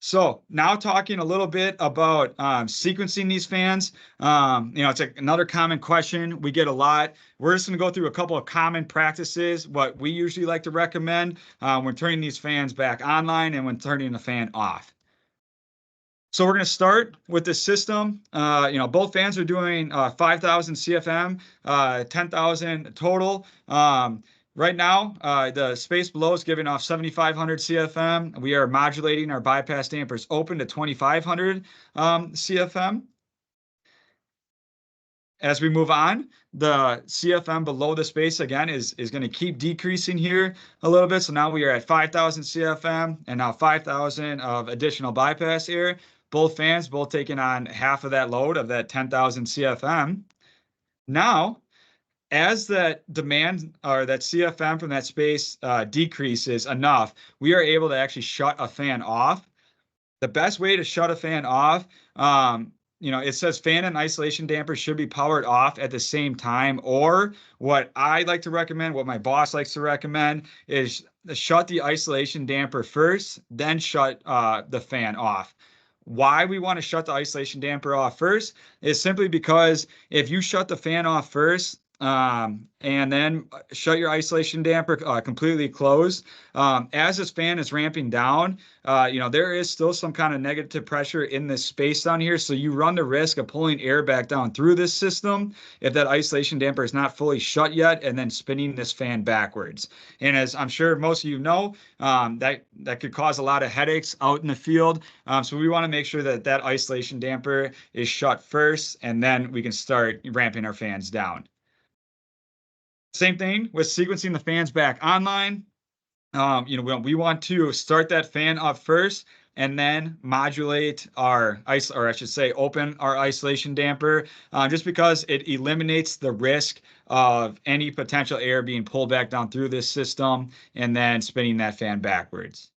So now talking a little bit about sequencing these fans. It's another common question we get a lot. We're just going to go through a couple of common practices, what we usually like to recommend when turning these fans back online and when turning the fan off. So we're going to start with the system. Both fans are doing 5,000 CFM, 10,000 total. Right now, the space below is giving off 7,500 CFM. We are modulating our bypass dampers open to 2,500 CFM. As we move on, the CFM below the space again is going to keep decreasing here a little bit. So now we are at 5,000 CFM and now 5,000 of additional bypass air. Both fans, both taking on half of that load of that 10,000 CFM. Now, as that demand or that CFM from that space decreases enough, we are able to actually shut a fan off. The best way to shut a fan off, it says fan and isolation damper should be powered off at the same time. Or what I like to recommend, what my boss likes to recommend, is shut the isolation damper first, then shut the fan off. Why we want to shut the isolation damper off first is simply because if you shut the fan off first, and then shut your isolation damper completely closed. As this fan is ramping down, there is still some kind of negative pressure in this space down here. So you run the risk of pulling air back down through this system if that isolation damper is not fully shut yet, and then spinning this fan backwards. And as I'm sure most of you know, that could cause a lot of headaches out in the field. So we want to make sure that that isolation damper is shut first, and then we can start ramping our fans down. Same thing with sequencing the fans back online. We want to start that fan up first and then modulate our open our isolation damper, just because it eliminates the risk of any potential air being pulled back down through this system and then spinning that fan backwards.